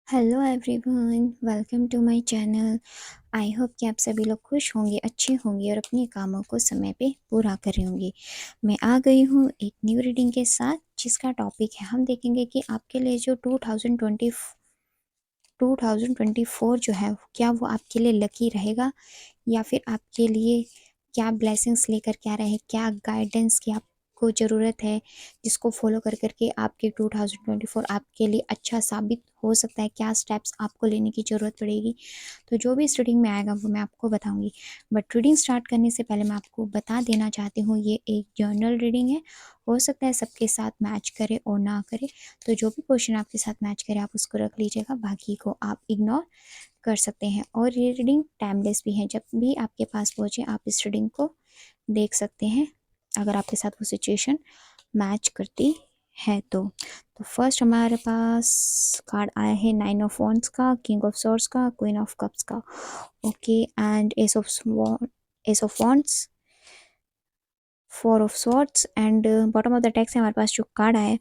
Hello everyone, welcome to my channel. I hope कि आप सभी लोग खुश होंगे, अच्छे होंगे और अपने कामों को समय पे पूरा कर रहे होंगे। मैं आ गई हूँ एक न्यू रीडिंग के साथ, जिसका टॉपिक है, हम देखेंगे कि आपके लिए जो 2024 जो है, क्या वो आपके लिए लकी रहेगा या फिर आपके लिए क्या ब्लेसिंग्स लेकर के आ रहे हैं, क्या गाइडेंस की आपको ज़रूरत है, जिसको फॉलो कर करके आपके 2024 आपके लिए अच्छा साबित हो सकता है, क्या स्टेप्स आपको लेने की ज़रूरत पड़ेगी। तो जो भी इस रीडिंग में आएगा वो मैं आपको बताऊंगी। बट रीडिंग स्टार्ट करने से पहले मैं आपको बता देना चाहती हूँ, ये एक जर्नल रीडिंग है। हो सकता है सबके साथ मैच करे और ना करे, तो जो भी क्वेश्चन आपके साथ मैच करे आप उसको रख लीजिएगा, बाकी को आप इग्नोर कर सकते हैं। और ये रीडिंग टाइमलेस भी है, जब भी आपके पास पहुँचे आप इस रीडिंग को देख सकते हैं, अगर आपके साथ वो सिचुएशन मैच करती है तो फर्स्ट हमारे पास कार्ड आया है 9 ऑफ वॉन्ड्स का, किंग ऑफ सॉर्ड्स का, क्वीन ऑफ कप्स का, okay, and S of wands, 4 of swords, and bottom of the text से हमारे पास जो कार्ड आया है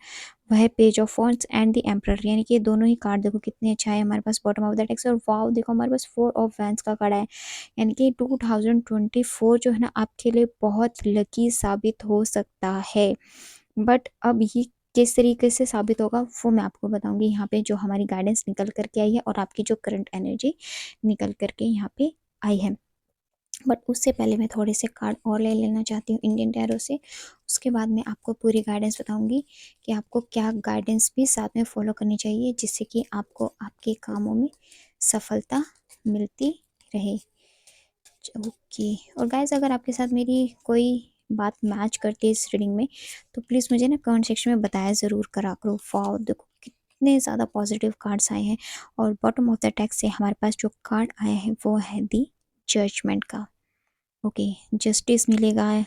वह है page of wands and the emperor. यानी कि ये दोनों ही कार्ड देखो कितने अच्छा है हमारे पास बॉटम ऑफ द टेक्स्ट। और वाव, देखो हमारे पास 4 ऑफ वैंस का कार्ड है। यानी कि 2024 जो है ना आपके लिए बहुत लकी साबित हो सकता है। बट अब ये किस तरीके से साबित होगा वो मैं आपको बताऊंगी। यहाँ पे जो हमारी गाइडेंस निकल करके आई है और आपकी जो करंट एनर्जी निकल करके यहाँ पे आई है। बट उससे पहले मैं थोड़े से कार्ड और ले लेना चाहती हूँ इंडियन टैरो से। उसके बाद मैं आपको पूरी गाइडेंस बताऊंगी कि आपको क्या गाइडेंस भी साथ में फॉलो करनी चाहिए, जिससे कि आपको आपके कामों में सफलता मिलती रहे। ओके, और गाइस अगर आपके साथ मेरी कोई बात मैच करती है इस रीडिंग में, तो प्लीज़ मुझे ना कमेंट सेक्शन में बताया ज़रूर करा करो। वाओ, देखो कितने ज़्यादा पॉजिटिव कार्ड्स आए हैं। और बॉटम ऑफ द टेक्स्ट से हमारे पास जो कार्ड आया है वो है दी जजमेंट का। ओके, जस्टिस मिलेगा,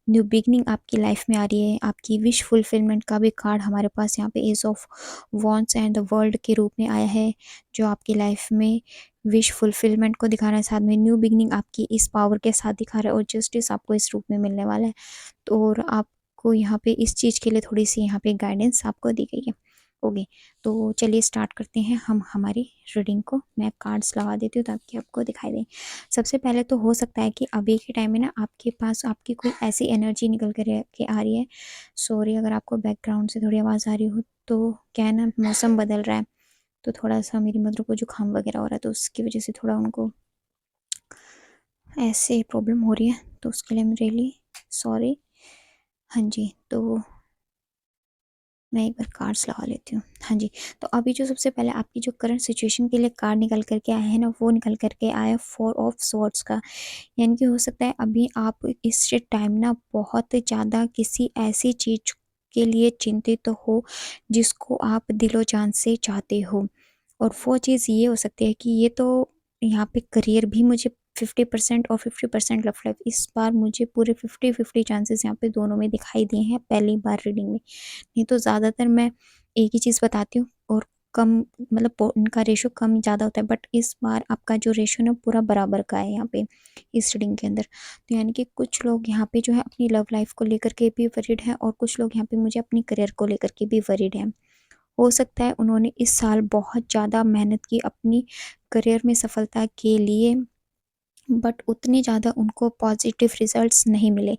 न्यू बिगनिंग आपकी लाइफ में आ रही है, आपकी विश फुलफिलमेंट का भी कार्ड हमारे पास यहाँ पे age of wants and the world के रूप में आया है, जो आपकी लाइफ में विश फुलफिलमेंट को दिखा रहा है, साथ में न्यू बिगनिंग आपकी इस पावर के साथ दिखा रहा है, और जस्टिस आपको इस रूप में मिलने वाला है। तो और आपको यहाँ पे इस चीज़ के लिए थोड़ी सी यहाँ पे गाइडेंस आपको दी गई है। ओके, तो चलिए स्टार्ट करते हैं हम हमारी रीडिंग को। मैं कार्ड्स लगा देती हूँ ताकि आपको दिखाई दे। सबसे पहले तो हो सकता है कि अभी के टाइम में ना आपके पास आपकी कोई ऐसी एनर्जी निकल कर के आ रही है। सॉरी अगर आपको बैकग्राउंड से थोड़ी आवाज़ आ रही हो, तो क्या है ना, मौसम बदल रहा है, तो थोड़ा सा मेरी मदर को जुकाम वगैरह हो रहा है, तो उसकी वजह से थोड़ा उनको ऐसे प्रॉब्लम हो रही है, तो उसके लिए मैं रियली सॉरी। हाँ जी, तो मैं एक बार कार्ड्स लगा लेती हूँ। हाँ जी, तो अभी जो सबसे पहले आपकी जो करंट सिचुएशन के लिए कार्ड निकल करके आया है ना, वो निकल करके आया 4 ऑफ स्वॉर्ड्स का। यानी कि हो सकता है अभी आप इस टाइम ना बहुत ज़्यादा किसी ऐसी चीज़ के लिए चिंतित हो जिसको आप दिलो जान से चाहते हो। और वो चीज़ ये हो सकती है कि ये तो यहाँ पे करियर भी मुझे 50% और 50% लव लाइफ, इस बार मुझे पूरे 50-50 चांसेस यहाँ पे दोनों में दिखाई दिए हैं पहली बार रीडिंग में। नहीं तो ज़्यादातर मैं एक ही चीज़ बताती हूँ और कम, मतलब उनका रेशो कम ज़्यादा होता है, बट इस बार आपका जो रेशो ना पूरा बराबर का है यहाँ पे इस रीडिंग के अंदर। तो यानी कि कुछ लोग यहाँ पे जो है अपनी लव लाइफ को लेकर के भी वरीड हैं, और कुछ लोग यहाँ पे मुझे अपनी करियर को लेकर के भी वरीड हैं। हो सकता है उन्होंने इस साल बहुत ज़्यादा मेहनत की अपनी करियर में सफलता के लिए, बट उतने ज़्यादा उनको पॉजिटिव रिजल्ट्स नहीं मिले।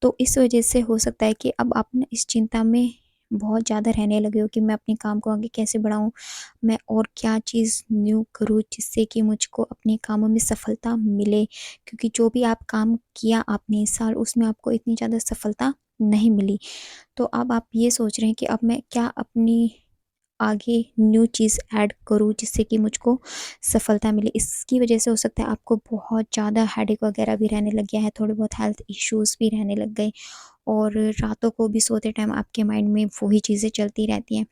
तो इस वजह से हो सकता है कि अब आप ना इस चिंता में बहुत ज़्यादा रहने लगे हो कि मैं अपने काम को आगे कैसे बढ़ाऊँ, मैं और क्या चीज़ न्यू करूँ जिससे कि मुझको अपने कामों में सफलता मिले। क्योंकि जो भी आप काम किया आपने इस साल, उसमें आपको इतनी ज़्यादा सफलता नहीं मिली। तो अब आप ये सोच रहे हैं कि अब मैं क्या अपनी आगे न्यू चीज़ ऐड करूँ जिससे कि मुझको सफलता मिले। इसकी वजह से हो सकता है आपको बहुत ज़्यादा हेडेक वगैरह भी रहने लग गया है, थोड़े बहुत हेल्थ इश्यूज़ भी रहने लग गए, और रातों को भी सोते टाइम आपके माइंड में वही चीज़ें चलती रहती हैं।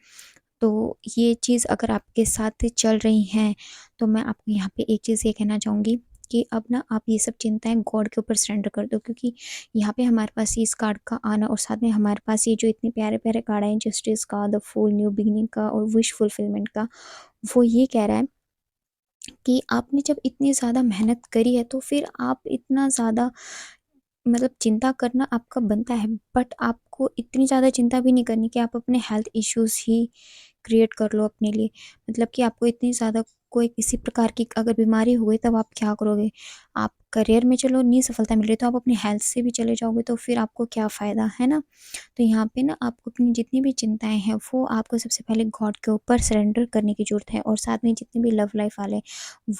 तो ये चीज़ अगर आपके साथ चल रही हैं, तो मैं आपको यहाँ पे एक चीज़ ये कहना चाहूँगी कि अब ना आप ये सब चिंताएँ गॉड के ऊपर सरेंडर कर दो। क्योंकि यहाँ पे हमारे पास इस कार्ड का आना और साथ में हमारे पास ये जो इतने प्यारे-प्यारे कार्ड आए हैं, जस्टिस का, द फूल, न्यू बिगिनिंग का और विश फुलफिलमेंट का, वो ये कह रहा है कि आपने जब इतनी ज़्यादा मेहनत करी है, तो फिर आप इतना ज़्यादा, मतलब चिंता करना आपका बनता है, बट आपको इतनी ज़्यादा चिंता भी नहीं करनी कि आप अपने हेल्थ इश्यूज़ ही क्रिएट कर लो अपने लिए। मतलब कि आपको इतनी ज़्यादा कोई किसी प्रकार की अगर बीमारी हो गई तब आप क्या करोगे? आप करियर में चलो नहीं सफलता मिल रही तो आप अपनी हेल्थ से भी चले जाओगे तो फिर आपको क्या फ़ायदा, है ना? तो यहाँ पे ना आपको अपनी जितनी भी चिंताएँ हैं वो आपको सबसे पहले गॉड के ऊपर सरेंडर करने की ज़रूरत है। और साथ में जितने भी लव लाइफ़ वाले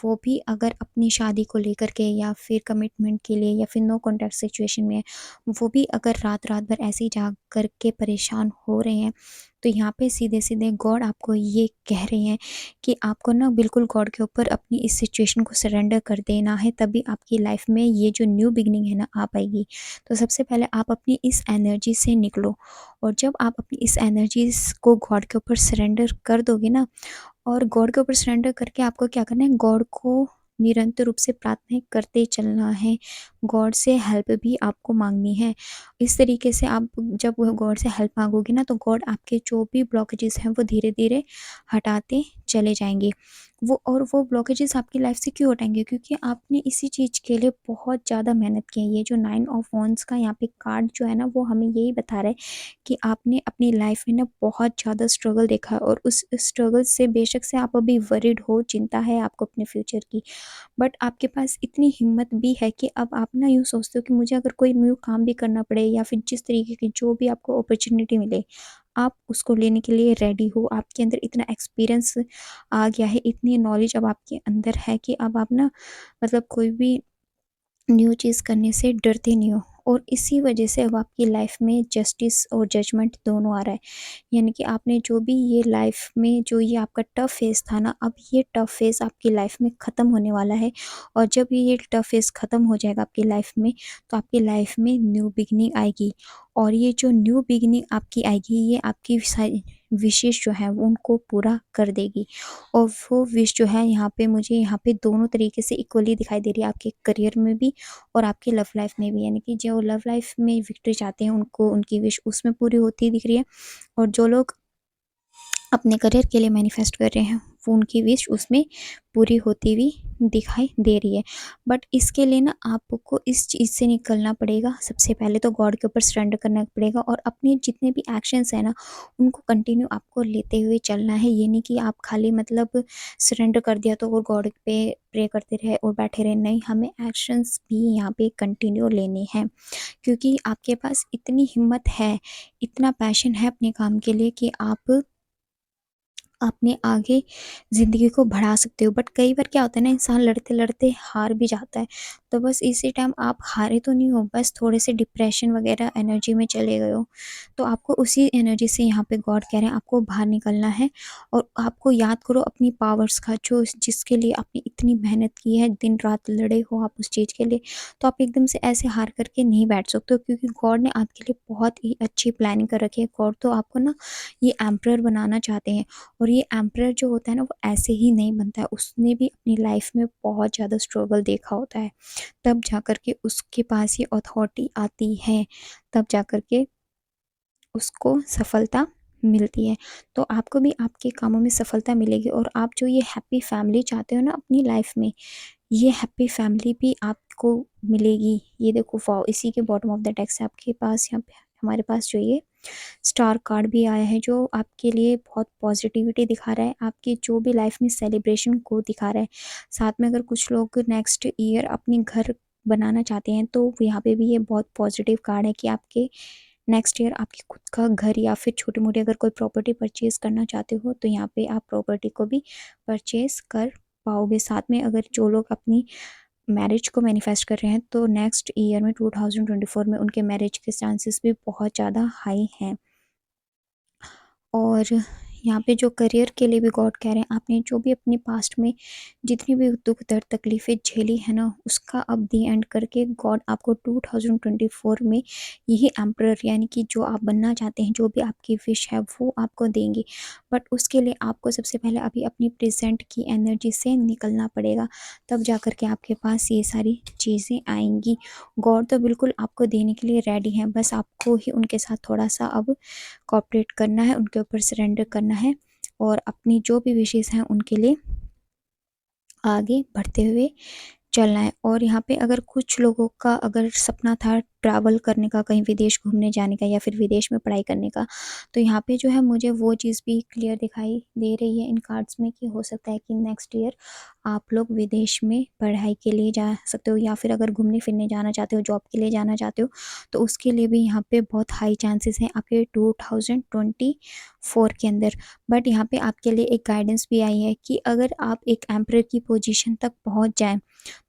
वो भी अगर अपनी शादी को लेकर के या फिर कमिटमेंट के लिए या फिर नो कॉन्टैक्ट सिचुएशन में है, वो भी अगर रात-रात भर ऐसे ही जाग कर के परेशान हो रहे हैं, तो यहाँ पे सीधे-सीधे गॉड आपको ये कह रहे हैं कि आपको ना बिल्कुल गॉड के ऊपर अपनी इस सिचुएशन को सरेंडर कर देना है, तभी आपकी लाइफ में ये जो न्यू बिगिनिंग है ना आ पाएगी। तो सबसे पहले आप अपनी इस एनर्जी से निकलो, और जब आप अपनी इस एनर्जीज़ को गॉड के ऊपर सरेंडर कर दोगे ना, और गॉड के ऊपर सरेंडर करके आपको क्या करना है, गॉड को निरंतर रूप से प्रार्थना करते चलना है। गॉड से हेल्प भी आपको माँगनी है। इस तरीके से आप जब गॉड से हेल्प माँगोगे ना तो गॉड आपके जो भी ब्लॉकेजेस हैं वो धीरे-धीरे हटाते चले जाएँगे। वो ब्लॉकेजेस आपकी लाइफ से क्यों हटाएँगे? क्योंकि आपने इसी चीज़ के लिए बहुत ज़्यादा मेहनत की है। ये जो 9 ऑफ वांड्स का यहाँ पे कार्ड जो है ना वो हमें यही बता रहा है कि आपने अपनी लाइफ में ना बहुत ज़्यादा स्ट्रगल देखा है, और उस स्ट्रगल से बेशक से आप अभी वरीड हो, चिंता है आपको अपने फ्यूचर की, बट आपके पास इतनी हिम्मत भी है कि अब आप ना यूँ सोचते हो कि मुझे अगर कोई न्यू काम भी करना पड़े या फिर जिस तरीके की जो भी आपको अपॉर्चुनिटी मिले, आप उसको लेने के लिए रेडी हो। आपके अंदर इतना एक्सपीरियंस आ गया है, इतनी नॉलेज अब आपके अंदर है कि अब आप ना मतलब कोई भी न्यू चीज़ करने से डरते नहीं हो, और इसी वजह से अब आपकी लाइफ में जस्टिस और जजमेंट दोनों आ रहा है। यानी कि आपने जो भी ये लाइफ में जो ये आपका टफ फेज़ था ना, अब ये टफ फेज़ आपकी लाइफ में ख़त्म होने वाला है, और जब ये टफ फेज़ ख़त्म हो जाएगा आपकी लाइफ में, तो आपकी लाइफ में न्यू बिगिनिंग आएगी, और ये जो न्यू बिगिनिंग आपकी आएगी ये आपकी सारी विशेष जो है वो उनको पूरा कर देगी। और वो विश जो है यहाँ पे मुझे यहाँ पे दोनों तरीके से इक्वली दिखाई दे रही है, आपके करियर में भी और आपकी लव लाइफ में भी। यानी कि जो लव लाइफ में विक्ट्री चाहते हैं उनको उनकी विश उसमें पूरी होती दिख रही है, और जो लोग अपने करियर के लिए मैनिफेस्ट कर रहे हैं वो उनकी विश उसमें पूरी होती हुई दिखाई दे रही है। बट इसके लिए ना आपको इस चीज़ से निकलना पड़ेगा। सबसे पहले तो गॉड के ऊपर सरेंडर करना पड़ेगा, और अपने जितने भी एक्शंस हैं ना उनको कंटिन्यू आपको लेते हुए चलना है। ये नहीं कि आप खाली मतलब सरेंडर कर दिया तो और गॉड पे प्रे करते रहे और बैठे रहे, नहीं, हमें एक्शंस भी यहाँ पे कंटिन्यू लेने हैं, क्योंकि आपके पास इतनी हिम्मत है, इतना पैशन है अपने काम के लिए कि आप अपने आगे ज़िंदगी को बढ़ा सकते हो। बट कई बार क्या होता है ना, इंसान लड़ते-लड़ते हार भी जाता है। तो बस इसी टाइम आप हारे तो नहीं हो, बस थोड़े से डिप्रेशन वगैरह एनर्जी में चले गए हो। तो आपको उसी एनर्जी से यहाँ पे गॉड कह रहे हैं आपको बाहर निकलना है, और आपको याद करो अपनी पावर्स का, जो जिसके लिए आपने इतनी मेहनत की है, दिन-रात लड़े हो आप उस चीज़ के लिए। तो आप एकदम से ऐसे हार करके नहीं बैठ सकते हो, क्योंकि गॉड ने आपके लिए बहुत ही अच्छी प्लानिंग कर रखी है। गॉड तो आपको ना ये एम्परर बनाना चाहते हैं। और ये एम्परर जो होता है ना वो ऐसे ही नहीं बनता है, उसने भी अपनी लाइफ में बहुत ज़्यादा स्ट्रगल देखा होता है, तब जा कर के उसके पास ये अथॉरिटी आती है, तब जा कर के उसको सफलता मिलती है। तो आपको भी आपके कामों में सफलता मिलेगी, और आप जो ये हैप्पी फैमिली चाहते हो ना अपनी लाइफ में, ये हैप्पी फैमिली भी आपको मिलेगी। ये देखो, वाओ, इसी के बॉटम ऑफ द डेक से आपके पास यहाँ पे हमारे पास जो ये स्टार कार्ड भी आया है, जो आपके लिए बहुत पॉजिटिविटी दिखा रहा है, आपकी जो भी लाइफ में सेलिब्रेशन को दिखा रहा है। साथ में अगर कुछ लोग नेक्स्ट ईयर अपनी घर बनाना चाहते हैं तो यहाँ पे भी ये बहुत पॉजिटिव कार्ड है कि आपके नेक्स्ट ईयर आपकी खुद का घर या फिर छोटी मोटी अगर कोई प्रॉपर्टी परचेज करना चाहते हो तो यहाँ पे आप प्रॉपर्टी को भी परचेज कर पाओगे। साथ में अगर जो लोग अपनी मैरिज को मैनिफेस्ट कर रहे हैं तो नेक्स्ट ईयर में 2024 में उनके मैरिज के चांसेस भी बहुत ज़्यादा हाई हैं। और यहाँ पे जो करियर के लिए भी गॉड कह रहे हैं आपने जो भी अपने पास्ट में जितनी भी दुख दर्द तकलीफ़ें झेली है ना, उसका अब दी एंड करके गॉड आपको 2024 में यही एम्परर यानी कि जो आप बनना चाहते हैं, जो भी आपकी विश है वो आपको देंगे। बट उसके लिए आपको सबसे पहले अभी अपनी प्रेजेंट की एनर्जी से निकलना पड़ेगा, तब जा कर के आपके पास ये सारी चीज़ें आएंगी। गॉड तो बिल्कुल आपको देने के लिए रेडी हैं, बस आपको ही उनके साथ थोड़ा सा अब कोऑपरेट करना है, उनके ऊपर सरेंडर करना है, और अपनी जो भी विशेज़ हैं उनके लिए आगे बढ़ते हुए चलना है। और यहाँ पे अगर कुछ लोगों का अगर सपना था ट्रैवल करने का, कहीं विदेश घूमने जाने का या फिर विदेश में पढ़ाई करने का। तो यहाँ पे जो है मुझे वो चीज़ भी क्लियर दिखाई दे रही है इन कार्ड्स में कि हो सकता है कि नेक्स्ट ईयर आप लोग विदेश में पढ़ाई के लिए जा सकते हो, या फिर अगर घूमने फिरने जाना चाहते हो, जॉब के लिए जाना चाहते हो, तो उसके लिए भी यहाँ पे बहुत हाई चांसेस हैं आपके 2024 के अंदर। बट यहाँ पे आपके लिए एक गाइडेंस भी आई है कि अगर आप एक एम्परर की पोजीशन तक पहुँच जाएं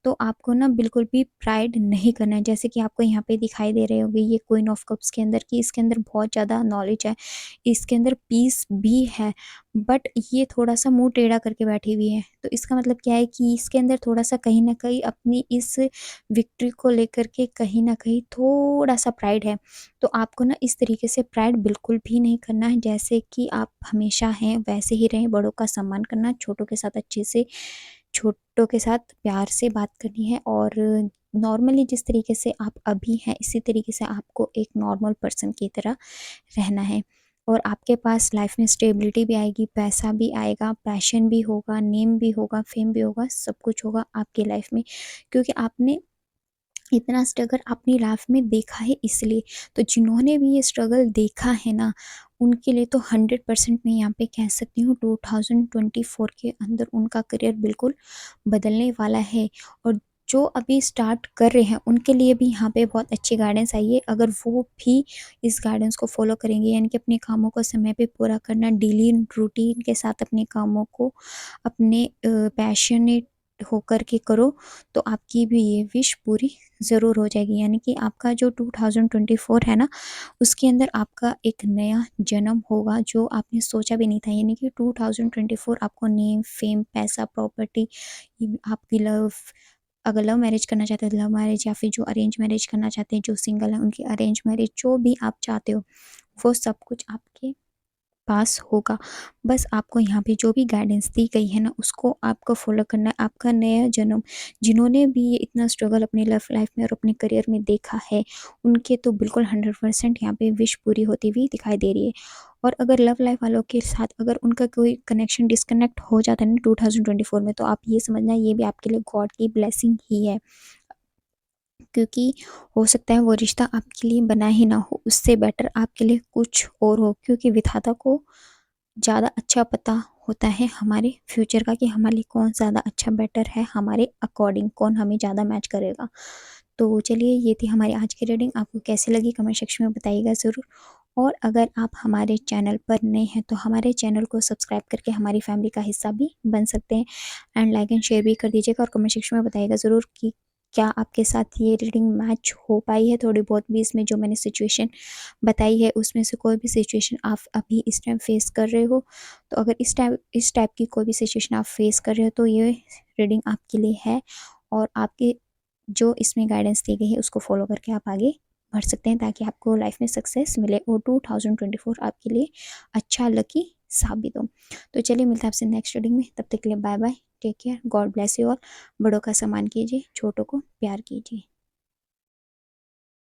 तो आपको ना बिल्कुल भी प्राइड नहीं करना है। जैसे कि आपको यहाँ पे दिखाई दे रहे होंगे ये क्वीन ऑफ कप्स के अंदर, कि इसके अंदर बहुत ज़्यादा नॉलेज है, इसके अंदर पीस भी है, बट ये थोड़ा सा मुंह टेढ़ा करके बैठी हुई है। तो इसका मतलब क्या है कि इसके अंदर थोड़ा सा कहीं ना कहीं अपनी इस विक्ट्री को लेकर के कहीं ना कहीं थोड़ा सा प्राइड है। तो आपको ना इस तरीके से प्राइड बिल्कुल भी नहीं करना है, जैसे कि आप हमेशा हैं वैसे ही रहें। बड़ों का सम्मान करना, छोटों के साथ अच्छे से, छोटों के साथ प्यार से बात करनी है, और नॉर्मली जिस तरीके से आप अभी हैं इसी तरीके से आपको एक नॉर्मल पर्सन की तरह रहना है। और आपके पास लाइफ में स्टेबिलिटी भी आएगी, पैसा भी आएगा, पैशन भी होगा, नेम भी होगा, फेम भी होगा, सब कुछ होगा आपकी लाइफ में, क्योंकि आपने इतना स्ट्रगल अपनी लाइफ में देखा है इसलिए। तो जिन्होंने भी ये स्ट्रगल देखा है ना, उनके लिए तो 100% मैं यहाँ पे कह सकती हूँ 2024 के अंदर उनका करियर बिल्कुल बदलने वाला है। और जो अभी स्टार्ट कर रहे हैं उनके लिए भी यहाँ पे बहुत अच्छी गाइडेंस आई है। अगर वो भी इस गाइडेंस को फॉलो करेंगे, यानी कि अपने कामों को समय पे पूरा करना, डेली रूटीन के साथ अपने कामों को अपने पैशनेट होकर के करो, तो आपकी भी ये विश पूरी ज़रूर हो जाएगी। यानी कि आपका जो 2024 है ना, उसके अंदर आपका एक नया जन्म होगा जो आपने सोचा भी नहीं था। यानी कि 2024 आपको नेम, फेम, पैसा, प्रॉपर्टी, आपकी लव, अगर लव मैरिज करना चाहते हैं लव मैरिज, या फिर जो अरेंज मैरिज करना चाहते हैं, जो सिंगल हैं उनकी अरेंज मैरिज, जो भी आप चाहते हो वो सब कुछ आपके पास होगा। बस आपको यहाँ पे जो भी गाइडेंस दी गई है ना उसको आपको फॉलो करना है। आपका नया जन्म, जिन्होंने भी ये इतना स्ट्रगल अपनी लव लाइफ में और अपने करियर में देखा है, उनके तो बिल्कुल 100% यहाँ पे विश पूरी होती हुई दिखाई दे रही है। और अगर लव लाइफ वालों के साथ अगर उनका कोई कनेक्शन डिस्कनेक्ट हो जाता है ना 2024 में, तो आप ये समझना ये भी आपके लिए गॉड की ब्लेसिंग ही है, क्योंकि हो सकता है वो रिश्ता आपके लिए बना ही ना हो, उससे बेटर आपके लिए कुछ और हो। क्योंकि विधाता को ज़्यादा अच्छा पता होता है हमारे फ्यूचर का, कि हमारे लिए कौन ज़्यादा अच्छा बेटर है, हमारे अकॉर्डिंग कौन हमें ज़्यादा मैच करेगा। तो चलिए ये थी हमारी आज की रीडिंग। आपको कैसी लगी कमेंट सेक्शन में बताइएगा ज़रूर। और अगर आप हमारे चैनल पर नए हैं तो हमारे चैनल को सब्सक्राइब करके हमारी फैमिली का हिस्सा भी बन सकते हैं। एंड लाइक एंड शेयर भी कर दीजिएगा, और कमेंट सेक्शन में बताइएगा ज़रूर कि क्या आपके साथ ये रीडिंग मैच हो पाई है। थोड़ी बहुत भी इसमें जो मैंने सिचुएशन बताई है उसमें से कोई भी सिचुएशन आप अभी इस टाइम फेस कर रहे हो, तो अगर इस टाइप की कोई भी सिचुएशन आप फेस कर रहे हो तो ये रीडिंग आपके लिए है। और आपके जो इसमें गाइडेंस दी गई है उसको फॉलो करके आप आगे बढ़ सकते हैं, ताकि आपको लाइफ में सक्सेस मिले और 2024 आपके लिए अच्छा लकी साबित हो। तो चलिए मिलते हैं आपसे नेक्स्ट रीडिंग में, तब तक के लिए bye bye, take care, God bless you all. बड़ों का सम्मान कीजिए, छोटों को प्यार कीजिए।